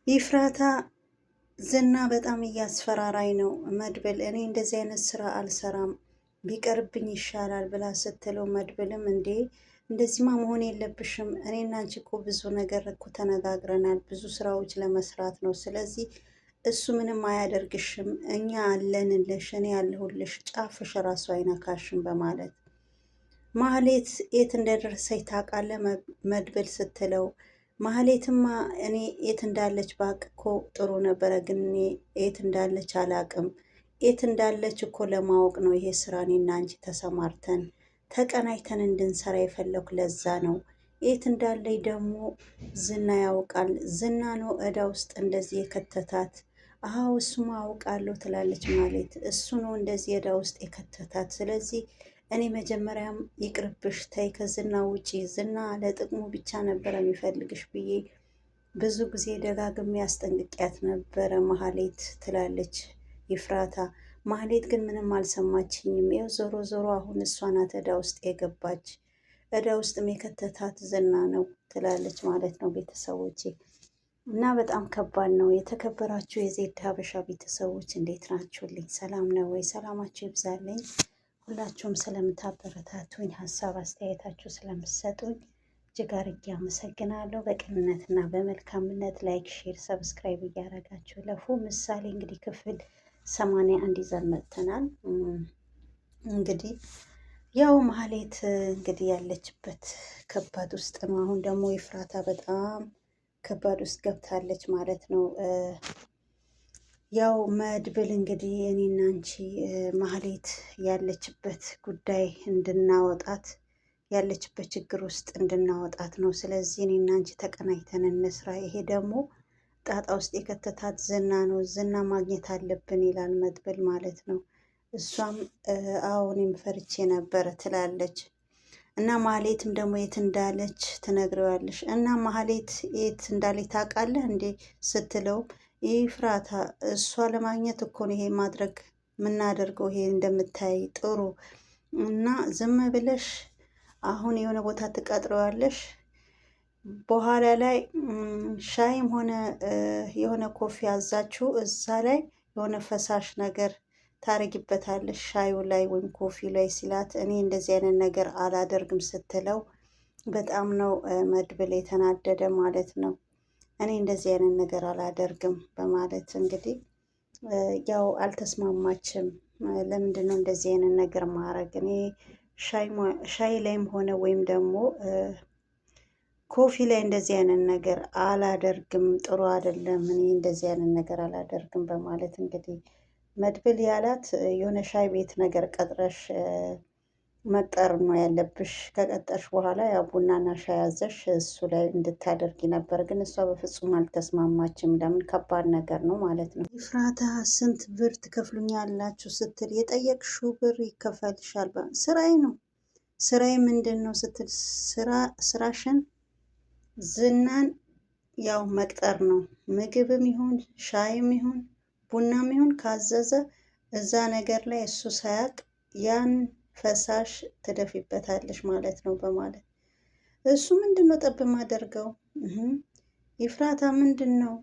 ይፍራታ ዝና በጣም እያስፈራራኝ ነው መድብል፣ እኔ እንደዚህ አይነት ስራ አልሰራም ቢቀርብኝ ይሻላል ብላ ስትለው፣ መድብልም እንዴ እንደዚህማ መሆን የለብሽም፣ እኔና አንቺ እኮ ብዙ ነገር እኮ ተነጋግረናል፣ ብዙ ስራዎች ለመስራት ነው። ስለዚህ እሱ ምንም አያደርግሽም፣ እኛ አለንልሽ፣ እኔ ያለሁልሽ፣ ጫፍሽ ራሱ አይነካሽም በማለት ማህሌት የት እንደደረሰች ታውቃለህ መድብል ስትለው፣ ማህሌትማ እኔ የት እንዳለች ባቅ እኮ ጥሩ ነበረ፣ ግን እኔ የት እንዳለች አላቅም። የት እንዳለች እኮ ለማወቅ ነው ይሄ ስራ እኔና አንቺ ተሰማርተን ተቀናይተን እንድንሰራ የፈለኩ ለዛ ነው። የት እንዳለኝ ደግሞ ዝና ያውቃል። ዝና ነው እዳ ውስጥ እንደዚህ የከተታት። አዎ እሱማ አውቃለሁ ትላለች ማለት እሱ ነው እንደዚህ እዳ ውስጥ የከተታት። ስለዚህ እኔ መጀመሪያም ይቅርብሽ፣ ተይ ከዝና ውጪ፣ ዝና ለጥቅሙ ብቻ ነበረ የሚፈልግሽ ብዬ ብዙ ጊዜ ደጋግሜ ያስጠንቅቂያት ነበረ ማህሌት ትላለች ይፍራታ። ማህሌት ግን ምንም አልሰማችኝም። ይኸው ዞሮ ዞሮ አሁን እሷ ናት እዳ ውስጥ የገባች፣ እዳ ውስጥም የከተታት ዝና ነው ትላለች ማለት ነው ቤተሰቦቼ። እና በጣም ከባድ ነው። የተከበራችሁ የዜድ ሀበሻ ቤተሰቦች እንዴት ናችሁልኝ? ሰላም ነው ወይ? ሰላማችሁ ይብዛልኝ። ሁላችሁም ስለምታበረታቱኝ፣ ሀሳብ አስተያየታችሁ ስለምሰጡኝ እጅግ አድርጌ አመሰግናለሁ። በቅንነትና በመልካምነት ላይክ፣ ሼር፣ ሰብስክራይብ እያደረጋችሁ ለፉ። ምሳሌ እንግዲህ ክፍል 81 ይዘን መጥተናል። እንግዲህ ያው ማህሌት እንግዲህ ያለችበት ከባድ ውስጥ ነው። አሁን ደግሞ ይፍራታ በጣም ከባድ ውስጥ ገብታለች ማለት ነው። ያው መድብል እንግዲህ እኔና አንቺ ማህሌት ያለችበት ጉዳይ እንድናወጣት፣ ያለችበት ችግር ውስጥ እንድናወጣት ነው። ስለዚህ እኔና አንቺ ተቀናይተን እንስራ። ይሄ ደግሞ ጣጣ ውስጥ የከተታት ዝና ነው። ዝና ማግኘት አለብን ይላል መድብል ማለት ነው። እሷም አዎ እኔም ፈርቼ ነበረ ትላለች። እና ማህሌትም ደግሞ የት እንዳለች ትነግረዋለች። እና ማህሌት የት እንዳለች ታውቃለህ እንዴ ስትለው፣ ይፍራታ እሷ ለማግኘት እኮ ነው ይሄ ማድረግ የምናደርገው፣ ይሄ እንደምታይ ጥሩ እና ዝም ብለሽ አሁን የሆነ ቦታ ትቀጥረዋለሽ፣ በኋላ ላይ ሻይም ሆነ የሆነ ኮፊ አዛችሁ እዛ ላይ የሆነ ፈሳሽ ነገር ታረጊበታለሽ ሻዩ ላይ ወይም ኮፊ ላይ ሲላት፣ እኔ እንደዚህ አይነት ነገር አላደርግም ስትለው በጣም ነው መድብል የተናደደ ማለት ነው። እኔ እንደዚህ አይነት ነገር አላደርግም በማለት እንግዲህ ያው አልተስማማችም። ለምንድን ነው እንደዚህ አይነት ነገር ማድረግ? እኔ ሻይ ላይም ሆነ ወይም ደግሞ ኮፊ ላይ እንደዚህ አይነት ነገር አላደርግም፣ ጥሩ አይደለም፣ እኔ እንደዚህ አይነት ነገር አላደርግም በማለት እንግዲህ መድብል ያላት የሆነ ሻይ ቤት ነገር ቀጥረሽ መቅጠር ነው ያለብሽ። ከቀጠርሽ በኋላ ያው ቡናና ሻይ ያዘሽ እሱ ላይ እንድታደርጊ ነበር፣ ግን እሷ በፍጹም አልተስማማችም። ለምን? ከባድ ነገር ነው ማለት ነው። ይፍራታ ስንት ብር ትከፍሉኛላችሁ ስትል፣ የጠየቅሽው ብር ይከፈልሻል፣ ስራዬ ነው። ስራዬ ምንድን ነው ስትል፣ ስራሽን ዝናን ያው መቅጠር ነው። ምግብም ይሁን ሻይም ይሁን ቡናም ይሁን ካዘዘ እዛ ነገር ላይ እሱ ሳያቅ ያን ፈሳሽ ትደፊበታለሽ ማለት ነው በማለት እሱ ምንድን ነው ጠብ ማደርገው ይፍራታ ምንድን ነው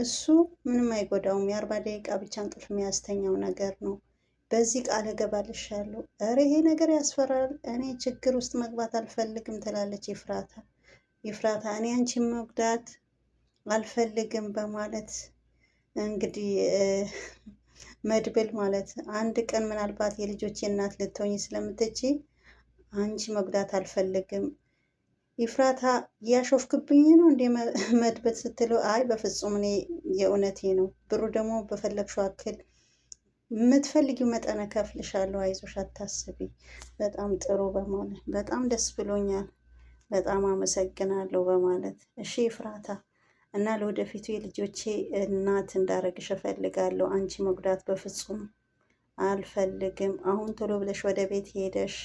እሱ ምንም አይጎዳውም፣ የ40 ደቂቃ ብቻ እንቅልፍ የሚያስተኛው ነገር ነው። በዚህ ቃል እገባልሻለሁ። ኧረ ይሄ ነገር ያስፈራል፣ እኔ ችግር ውስጥ መግባት አልፈልግም ትላለች ይፍራታ። ይፍራታ እኔ አንቺን መጉዳት አልፈልግም በማለት እንግዲህ መድብል ማለት አንድ ቀን ምናልባት የልጆቼ እናት ልትሆኝ ስለምትች አንቺ መጉዳት አልፈልግም። ይፍራታ እያሾፍክብኝ ነው እንዴ መድብል ስትለው፣ አይ በፍጹም እኔ የእውነቴ ነው፣ ብሩ ደግሞ በፈለግሽው አክል የምትፈልጊው መጠን እከፍልሻለሁ፣ አይዞሽ አታስቢ። በጣም ጥሩ በማለት በጣም ደስ ብሎኛል፣ በጣም አመሰግናለሁ በማለት እሺ ይፍራታ እና ለወደፊቱ የልጆቼ እናት እንዳረግሽ እፈልጋለሁ። አንቺ መጉዳት በፍጹም አልፈልግም። አሁን ቶሎ ብለሽ ወደ ቤት ሄደሽ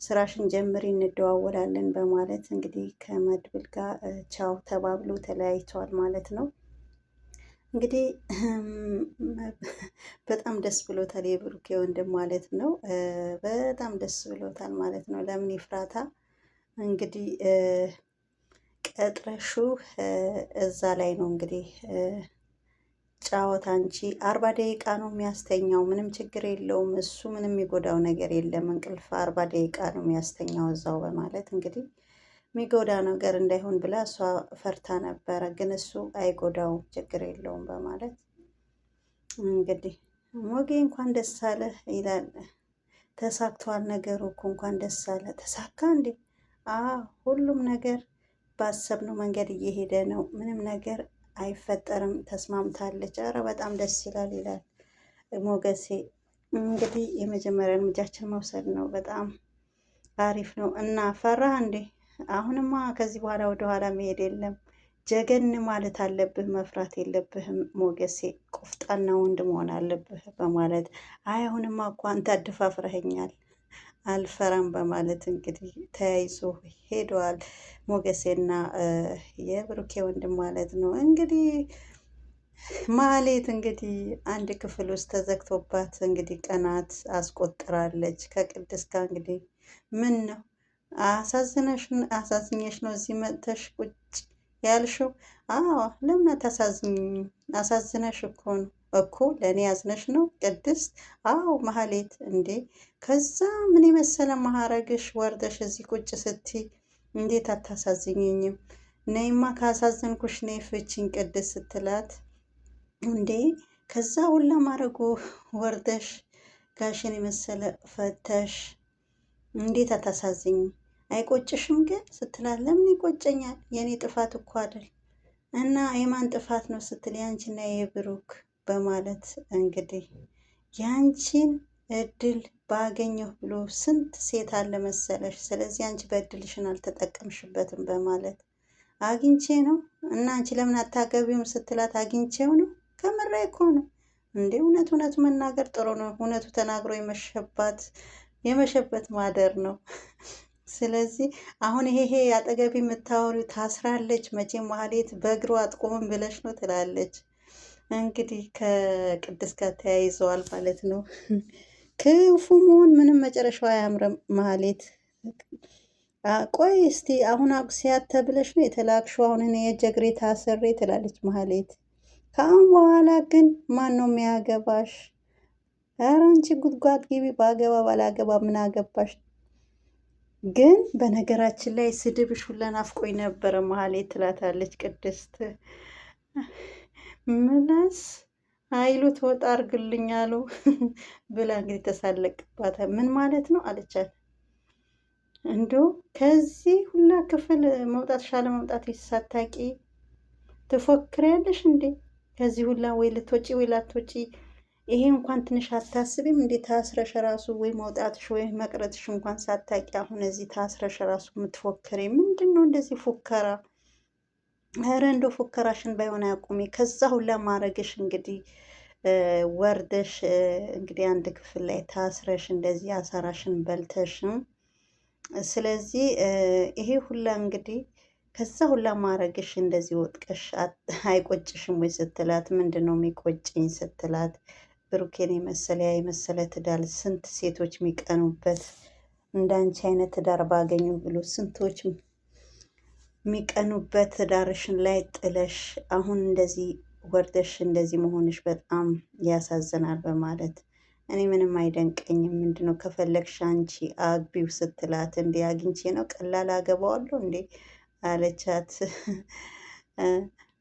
ስራሽን ጀምሪ፣ እንደዋወላለን በማለት እንግዲህ ከመድብል ጋር ቻው ተባብሎ ተለያይተዋል ማለት ነው። እንግዲህ በጣም ደስ ብሎታል የብሩኬ ወንድም ማለት ነው። በጣም ደስ ብሎታል ማለት ነው። ለምን ይፍራታ እንግዲህ ቀጥረሹ እዛ ላይ ነው እንግዲህ ጫወታ እንጂ 40 ደቂቃ ነው የሚያስተኛው። ምንም ችግር የለውም እሱ ምንም የሚጎዳው ነገር የለም። እንቅልፍ 40 ደቂቃ ነው የሚያስተኛው እዛው በማለት እንግዲህ የሚጎዳ ነገር እንዳይሆን ብላ እሷ ፈርታ ነበረ። ግን እሱ አይጎዳውም ችግር የለውም በማለት እንግዲህ ሞጌ እንኳን ደስ አለ ይላል። ተሳክቷል ነገሩ እኮ እንኳን ደስ አለ። ተሳካ እንዴ? ሁሉም ነገር ባሰብነው መንገድ እየሄደ ነው። ምንም ነገር አይፈጠርም። ተስማምታለች። አረ በጣም ደስ ይላል ይላል ሞገሴ። እንግዲህ የመጀመሪያ እርምጃችን መውሰድ ነው። በጣም አሪፍ ነው። እና ፈራህ እንዴ? አሁንማ ከዚህ በኋላ ወደኋላ መሄድ የለም። ጀገን ማለት አለብህ። መፍራት የለብህም ሞገሴ። ቆፍጣና ወንድ መሆን አለብህ በማለት አይ አሁንማ እኮ አንተ አደፋፍረኸኛል አልፈራም በማለት እንግዲህ ተያይዞ ሄደዋል። ሞገሴና የብሩኬ ወንድም ማለት ነው። እንግዲህ ማህሌት እንግዲህ አንድ ክፍል ውስጥ ተዘግቶባት እንግዲህ ቀናት አስቆጥራለች ከቅድስት ጋር። እንግዲህ ምን ነው አሳዝኘሽ ነው እዚህ መጥተሽ ቁጭ ያልሽው? አዎ ለምን አታሳዝኝም? አሳዝነሽ እኮ ነው እኮ ለእኔ ያዝነሽ ነው ቅድስት? አዎ ማህሌት እንዴ ከዛ ምን የመሰለ ማዕረግሽ ወርደሽ እዚህ ቁጭ ስትይ እንዴት አታሳዝኝኝም? ነይማ ካሳዘንኩሽ ነይ ፍቺኝ ቅድስት ስትላት እንዴ ከዛ ሁላ ማዕረጉ ወርደሽ ጋሽን የመሰለ ፈተሽ እንዴት አታሳዝኝም? አይቆጭሽም ግን ስትላት ለምን ይቆጨኛል? የእኔ ጥፋት እኮ አይደል። እና የማን ጥፋት ነው ስትል ያንቺና የብሩክ በማለት እንግዲህ ያንቺን እድል ባገኘሁ ብሎ ስንት ሴት አለ መሰለሽ። ስለዚህ አንቺ በእድልሽን አልተጠቀምሽበትም በማለት አግኝቼ ነው እና አንቺ ለምን አታገቢውም ስትላት አግኝቼው ነው። ከምሬ እኮ ነው እንዴ። እውነቱ መናገር ጥሩ ነው። እውነቱ ተናግሮ የመሸበት ማደር ነው። ስለዚህ አሁን ይሄ አጠገቢ የምታወሪው ታስራለች መቼም ማህሌት በእግሯ አትቆምም ብለሽ ነው ትላለች። እንግዲህ ከቅድስት ጋር ተያይዘዋል ማለት ነው። ክፉ መሆን ምንም መጨረሻው አያምርም ማህሌት። ቆይ እስቲ አሁን አቁሲያት ተብለሽ ነው የተላክሽው? አሁን እኔ የጀግሬ ታስሬ ትላለች ማህሌት። ከአሁን በኋላ ግን ማን ነው የሚያገባሽ? ኧረ አንቺ ጉድጓድ ግቢ። ባገባ ባላገባ ምን አገባሽ? ግን በነገራችን ላይ ስድብሽ ሁላ ናፍቆኝ ነበረ ማህሌት ትላታለች ቅድስት። ምላስ ኃይሉ ትወጣ አርግልኝ አሉ ብላ እንግዲህ ተሳለቅባት። ምን ማለት ነው አለቻት። እንዶ ከዚህ ሁላ ክፍል መውጣት ሻለ መውጣት ሳታቂ ትፎክሪያለሽ እንዴ? ከዚህ ሁላ ወይ ልትወጪ ወይ ላትወጪ ይሄ እንኳን ትንሽ አታስቢም እንዴ? ታስረሽ ራሱ ወይ መውጣትሽ ወይ መቅረትሽ እንኳን ሳታቂ አሁን እዚህ ታስረሽ ራሱ የምትፎክሪ ምንድን ነው እንደዚህ ፉከራ? ኧረ እንደው ፉከራሽን ባይሆን አያቁሚ። ከዛ ሁላ ማረግሽ እንግዲህ ወርደሽ እንግዲህ አንድ ክፍል ላይ ታስረሽ እንደዚህ አሳራሽን በልተሽም ስለዚህ ይሄ ሁላ እንግዲህ ከዛ ሁላ ማረግሽ እንደዚህ ወጥቀሽ አይቆጭሽም ወይ ስትላት ምንድን ነው የሚቆጭኝ ስትላት ብሩኬን የመሰለ ትዳር ስንት ሴቶች የሚቀኑበት እንዳንቺ አይነት ትዳር ባገኙ ብሎ ስንቶች የሚቀኑበት ትዳርሽን ላይ ጥለሽ አሁን እንደዚህ ወርደሽ እንደዚህ መሆንሽ በጣም ያሳዝናል በማለት እኔ ምንም አይደንቀኝም። ምንድነው ከፈለግሽ አንቺ አግቢው ስትላት እንዴ አግኝቼ ነው ቀላል አገባዋለሁ እንዴ አለቻት።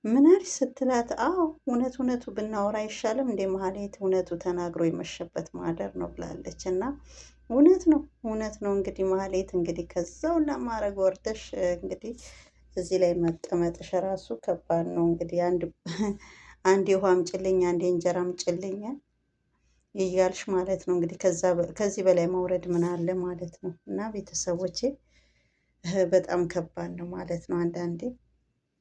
ምን አልሽ ስትላት አዎ እውነቱ ብናወራ አይሻልም እንዴ ማህሌት? እውነቱ ተናግሮ የመሸበት ማደር ነው ብላለች። እና እውነት ነው እንግዲህ ማህሌት እንግዲህ ከዛው ለማድረግ ወርደሽ እንግዲህ እዚህ ላይ መቀመጥሽ ራሱ ከባድ ነው። እንግዲህ አንድ የውሃ አምጪልኝ አንድ የእንጀራ አምጪልኝ እያልሽ ማለት ነው። እንግዲህ ከዚህ በላይ መውረድ ምን አለ ማለት ነው። እና ቤተሰቦቼ በጣም ከባድ ነው ማለት ነው።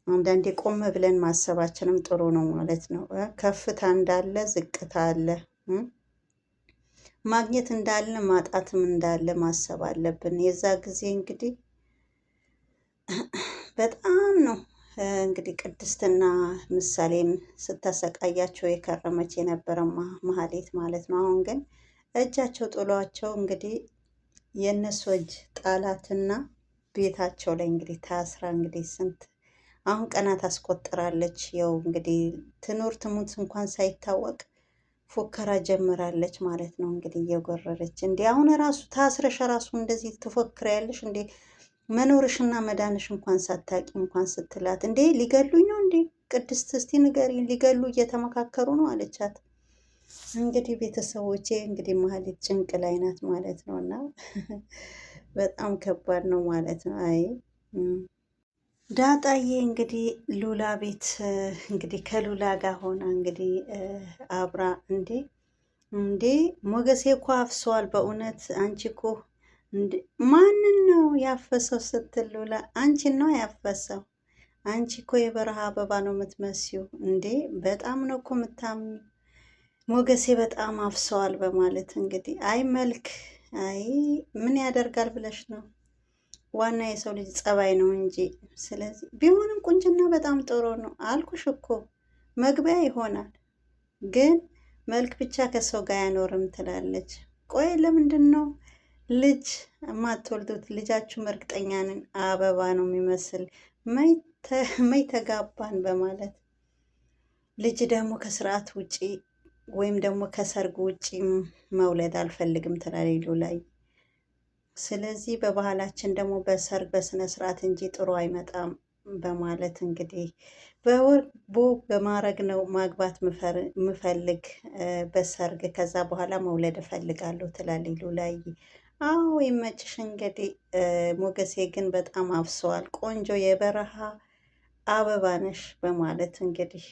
አንዳንዴ ቆም ብለን ማሰባችንም ጥሩ ነው ማለት ነው። ከፍታ እንዳለ ዝቅታ አለ፣ ማግኘት እንዳለ ማጣትም እንዳለ ማሰብ አለብን። የዛ ጊዜ እንግዲህ በጣም ነው እንግዲህ ቅድስትና ምሳሌም ስታሰቃያቸው የከረመች የነበረ ማህሌት ማለት ነው። አሁን ግን እጃቸው ጥሏቸው እንግዲህ የእነሱ እጅ ጣላትና ቤታቸው ላይ እንግዲህ ታስራ እንግዲህ ስንት አሁን ቀናት አስቆጥራለች። ያው እንግዲህ ትኑር ትሙት እንኳን ሳይታወቅ ፉከራ ጀምራለች ማለት ነው። እንግዲህ እየጎረረች እንዴ አሁን ራሱ ታስረሽ ራሱ እንደዚህ ትፎክሪያለሽ እንዴ? መኖርሽና መዳንሽ እንኳን ሳታቂ እንኳን ስትላት እንዴ ሊገሉኝ ነው እንዴ? ቅድስት እስቲ ንገሪኝ፣ ሊገሉ እየተመካከሩ ነው አለቻት። እንግዲህ ቤተሰቦቼ እንግዲህ መሀሌት ጭንቅ ላይ ናት ማለት ነው። እና በጣም ከባድ ነው ማለት ነው። አይ ዳጣዬ እንግዲህ ሉላ ቤት እንግዲህ ከሉላ ጋር ሆና እንግዲህ አብራ እንዴ ሞገሴ እኮ አፍሰዋል። በእውነት አንቺ እኮ ማንን ነው ያፈሰው ስትል ሉላ አንቺን ነው ያፈሰው። አንቺ እኮ የበረሃ አበባ ነው የምትመስዩ እንዴ! በጣም ነው እኮ የምታምኙ። ሞገሴ በጣም አፍሰዋል በማለት እንግዲህ አይ መልክ አይ ምን ያደርጋል ብለሽ ነው ዋና የሰው ልጅ ጸባይ ነው እንጂ። ስለዚህ ቢሆንም ቁንጅና በጣም ጥሩ ነው አልኩሽ እኮ መግቢያ ይሆናል፣ ግን መልክ ብቻ ከሰው ጋር አያኖርም ትላለች። ቆይ ለምንድን ነው ልጅ የማትወልዱት? ልጃችሁም እርግጠኛ ነን አበባ ነው የሚመስል መይ ተጋባን በማለት ልጅ ደግሞ ከስርዓት ውጪ ወይም ደግሞ ከሰርግ ውጪ መውለድ አልፈልግም ትላለች ሉላዬ። ስለዚህ በባህላችን ደግሞ በሰርግ በስነ ስርዓት እንጂ ጥሩ አይመጣም በማለት እንግዲህ በወርቦ በማድረግ ነው ማግባት ምፈልግ በሰርግ ከዛ በኋላ መውለድ እፈልጋለሁ ትላለች ሉላዬ። አዎ ይመችሽ። እንግዲህ ሞገሴ ግን በጣም አፍሰዋል። ቆንጆ የበረሃ አበባ ነሽ በማለት እንግዲህ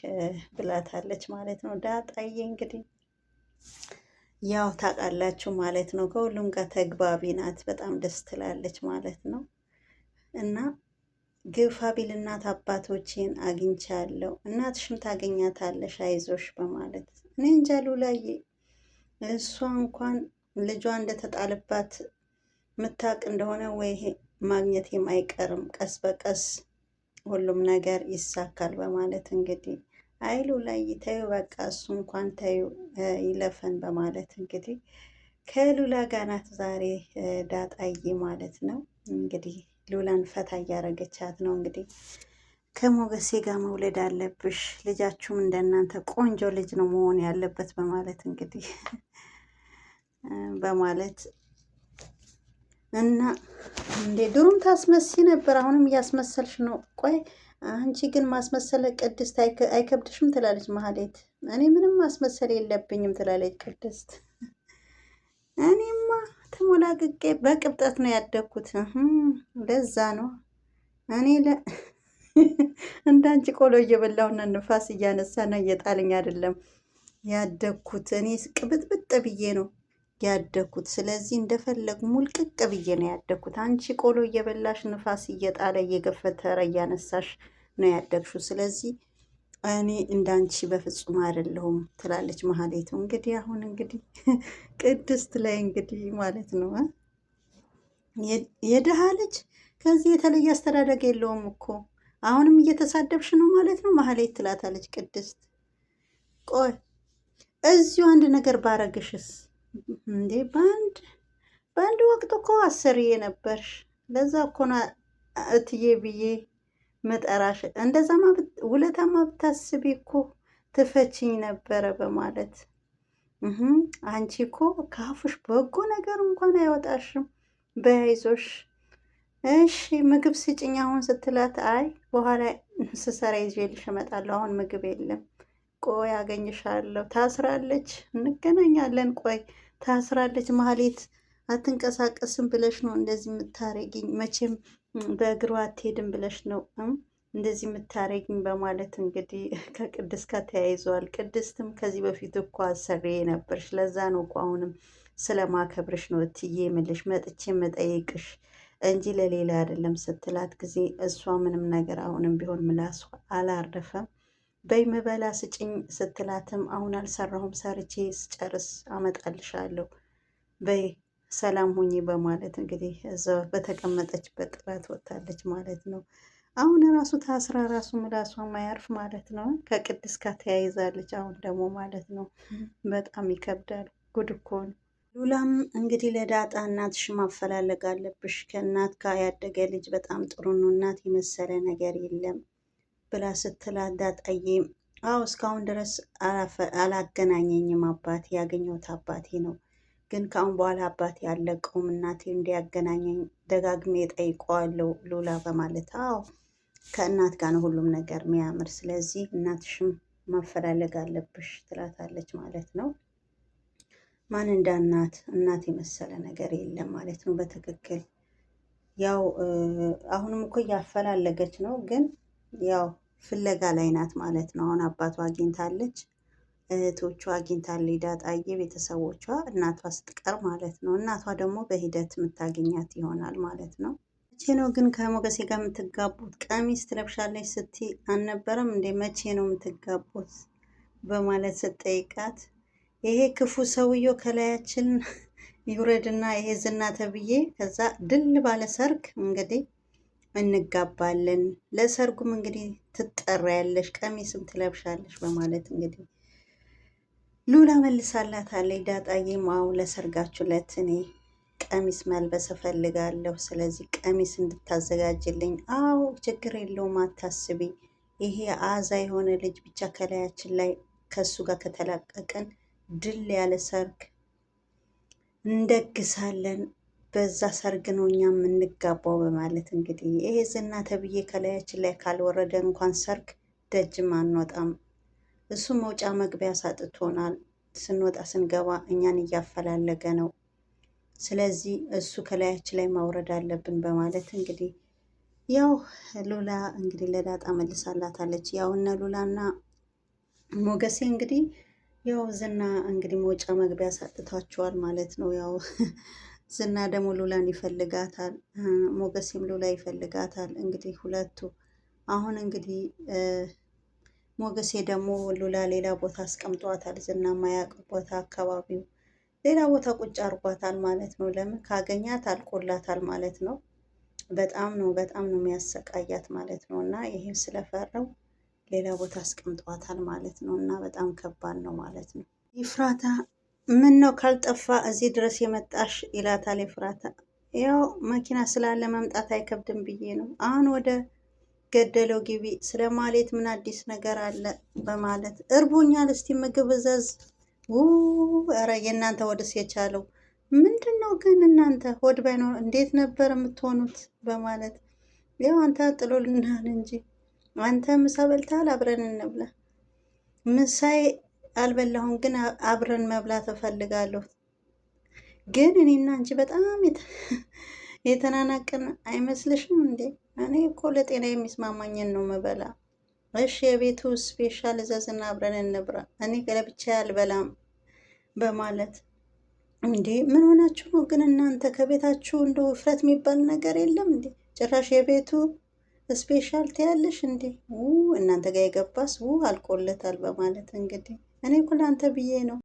ብላታለች ማለት ነው። ዳጣዬ እንግዲህ ያው ታውቃላችሁ ማለት ነው። ከሁሉም ጋር ተግባቢ ናት። በጣም ደስ ትላለች ማለት ነው። እና ግፋ ቢል እናት አባቶቼን አግኝቻለሁ፣ እናትሽም ታገኛታለሽ አይዞሽ በማለት እኔ እንጃ ሉላዬ እሷ እንኳን ልጇ እንደተጣለባት ምታቅ እንደሆነ ወይ ማግኘቴም አይቀርም ቀስ በቀስ ሁሉም ነገር ይሳካል በማለት እንግዲህ አይ ሉላዬ ተይው በቃ እሱ እንኳን ተይው ይለፈን በማለት እንግዲህ ከሉላ ጋር ናት ዛሬ ዳጣዬ ማለት ነው። እንግዲህ ሉላን ፈታ እያረገቻት ነው። እንግዲህ ከሞገሴ ጋር መውለድ አለብሽ፣ ልጃችሁም እንደናንተ ቆንጆ ልጅ ነው መሆን ያለበት በማለት እንግዲህ በማለት እና እንዴ ድሩም ታስመሲ ነበር፣ አሁንም እያስመሰልሽ ነው። ቆይ አንቺ ግን ማስመሰለ ቅድስት አይከብድሽም ትላለች መሀሌት። እኔ ምንም ማስመሰል የለብኝም ትላለች ቅድስት። እኔማ ተሞላግቄ በቅብጠት ነው ያደግኩት፣ ለዛ ነው እኔ እንዳንቺ ቆሎ እየበላውና ንፋስ እያነሳ ነው እየጣለኝ አይደለም ያደግኩት። እኔ ቅብጥብጥ ብዬ ነው ያደግኩት። ስለዚህ እንደፈለግ ሙልቅቅ ብዬ ነው ያደግኩት። አንቺ ቆሎ እየበላሽ ንፋስ እየጣለ እየገፈተረ እያነሳሽ ነው ያደግሽው። ስለዚህ እኔ እንዳንቺ በፍጹም አይደለሁም ትላለች መሀሌቱ። እንግዲህ አሁን እንግዲህ ቅድስት ላይ እንግዲህ ማለት ነው የድሃ ልጅ ከዚህ የተለየ አስተዳደግ የለውም እኮ አሁንም እየተሳደብሽ ነው ማለት ነው መሀሌት ትላታለች ቅድስት። ቆይ እዚሁ አንድ ነገር ባረግሽስ እንዴ? በአንድ ወቅት እኮ አሰርዬ ነበርሽ። ለዛ እኮ ነው እትዬ ብዬ መጠራሽ። እንደዛማ ውለታማ ብታስቢ እኮ ትፈችኝ ነበረ በማለት አንቺ እኮ ከአፉሽ በጎ ነገር እንኳን አይወጣሽም። በያይዞሽ እሺ ምግብ ስጭኝ አሁን ስትላት አይ በኋላ ስሰራ ይዤልሽ እመጣለሁ፣ አሁን ምግብ የለም። ቆይ አገኝሻለሁ። ታስራለች፣ እንገናኛለን። ቆይ ታስራለች መሀሌት አትንቀሳቀስም ብለሽ ነው እንደዚህ የምታረጊኝ? መቼም በእግሯ አትሄድም ብለሽ ነው እንደዚህ የምታረጊኝ በማለት እንግዲህ ከቅድስት ጋር ተያይዘዋል። ቅድስትም ከዚህ በፊት እኮ አሰሬ ነበርሽ፣ ለዛ ነው እኮ አሁንም ስለማከብርሽ ነው እትዬ የምልሽ መጥቼ መጠየቅሽ እንጂ ለሌላ አይደለም ስትላት ጊዜ እሷ ምንም ነገር አሁንም ቢሆን ምላሷ አላረፈም። በይ ምበላ ስጭኝ ስትላትም አሁን አልሰራሁም ሰርቼ ስጨርስ አመጣልሻለሁ በይ ሰላም ሁኚ በማለት እንግዲህ እዛው በተቀመጠችበት ጥላት ወጥታለች ማለት ነው። አሁን ራሱ ታስራ ራሱ ምላሷ ማያርፍ ማለት ነው። ከቅድስት ጋር ተያይዛለች አሁን ደግሞ ማለት ነው። በጣም ይከብዳል። ጉድ እኮ ነው። ሉላም እንግዲህ ለዳጣ እናትሽ ማፈላለግ አለብሽ። ከእናት ጋር ያደገ ልጅ በጣም ጥሩ ነው። እናት የመሰለ ነገር የለም ብላ ስትላት ዳጣዬ አዎ እስካሁን ድረስ አላገናኘኝም አባቴ፣ ያገኘሁት አባቴ ነው። ግን ከአሁን በኋላ አባቴ ያለቀውም እናቴ እንዲያገናኘኝ ደጋግሜ ጠይቀዋለሁ ሉላ በማለት አዎ ከእናት ጋር ነው ሁሉም ነገር የሚያምር፣ ስለዚህ እናትሽም ማፈላለግ አለብሽ ትላታለች ማለት ነው። ማን እንደ እናት የመሰለ ነገር የለም ማለት ነው። በትክክል ያው አሁንም እኮ እያፈላለገች ነው፣ ግን ያው ፍለጋ ላይ ናት ማለት ነው። አሁን አባቷ አግኝታለች፣ እህቶቿ አግኝታለች፣ ዳጣዬ ቤተሰቦቿ፣ እናቷ ስትቀር ማለት ነው። እናቷ ደግሞ በሂደት የምታገኛት ይሆናል ማለት ነው። መቼ ነው ግን ከሞገሴ ጋር የምትጋቡት? ቀሚስ ትለብሻለች ስቲ አልነበረም እንዴ? መቼ ነው የምትጋቡት? በማለት ስትጠይቃት ይሄ ክፉ ሰውየው ከላያችን ይውረድና ይሄ ዝና ተብዬ ከዛ ድል ባለ ሰርግ እንግዲህ እንጋባለን። ለሰርጉም እንግዲህ ትጠሪያለሽ፣ ቀሚስም ትለብሻለሽ በማለት እንግዲህ ሉላ መልሳላታለች። ዳጣዬም አዎ ለሰርጋችሁ ዕለት እኔ ቀሚስ መልበስ እፈልጋለሁ፣ ስለዚህ ቀሚስ እንድታዘጋጅልኝ። አዎ ችግር የለውም አታስቢ፣ ይሄ አዛ የሆነ ልጅ ብቻ ከላያችን ላይ ከሱ ጋር ከተላቀቅን ድል ያለ ሰርግ እንደግሳለን፣ በዛ ሰርግ ነው እኛ የምንጋባው በማለት እንግዲህ ይሄ ዝና ተብዬ ከላያችን ላይ ካልወረደ እንኳን ሰርግ ደጅም አንወጣም። እሱ መውጫ መግቢያ ሳጥቶናል። ስንወጣ ስንገባ እኛን እያፈላለገ ነው። ስለዚህ እሱ ከላያችን ላይ ማውረድ አለብን በማለት እንግዲህ ያው ሉላ እንግዲህ ለዳጣ መልሳላታለች። ያው እነ ሉላና ሞገሴ እንግዲህ ያው ዝና እንግዲህ መውጫ መግቢያ ሳጥቷቸዋል ማለት ነው። ያው ዝና ደግሞ ሉላን ይፈልጋታል፣ ሞገሴም ሉላ ይፈልጋታል። እንግዲህ ሁለቱ አሁን እንግዲህ ሞገሴ ደግሞ ሉላ ሌላ ቦታ አስቀምጧታል። ዝና ማያውቅ ቦታ አካባቢው ሌላ ቦታ ቁጭ አርጓታል ማለት ነው። ለምን ካገኛት አልቆላታል ማለት ነው። በጣም ነው የሚያሰቃያት ማለት ነው። እና ይሄም ስለፈረው ሌላ ቦታ አስቀምጧታል ማለት ነው። እና በጣም ከባድ ነው ማለት ነው። ይፍራታ ምን ነው ካልጠፋ እዚህ ድረስ የመጣሽ ይላታል። ይፍራታ ያው መኪና ስላለ መምጣት አይከብድም ብዬ ነው። አሁን ወደ ገደለው ግቢ፣ ስለ ማሌት ምን አዲስ ነገር አለ በማለት እርቦኛል፣ እስቲ ምግብ እዘዝ። ኧረ የእናንተ ወደስ የቻለው ምንድን ነው ግን እናንተ ሆድ ባይኖር እንዴት ነበር የምትሆኑት? በማለት ያው አንተ ጥሎልናል እንጂ አንተ ምሳ በልተሃል፣ አብረን እንብላ። ምሳይ አልበላሁም፣ ግን አብረን መብላት እፈልጋለሁ። ግን እኔና አንቺ በጣም የተናናቅን አይመስልሽም እንዴ? እኔ እኮ ለጤና የሚስማማኝን ነው መበላ። እሺ የቤቱ ስፔሻል እዘዝና አብረን እንብራ፣ እኔ ለብቻ አልበላም በማለት እንዴ ምን ሆናችሁ ነው ግን እናንተ? ከቤታችሁ እንደ ውፍረት የሚባል ነገር የለም እንዴ? ጭራሽ የቤቱ ስፔሻል ትያለሽ እንዴ? እናንተ ጋር የገባስ አልቆለታል በማለት እንግዲህ እኔ እኮ ለአንተ ብዬ ነው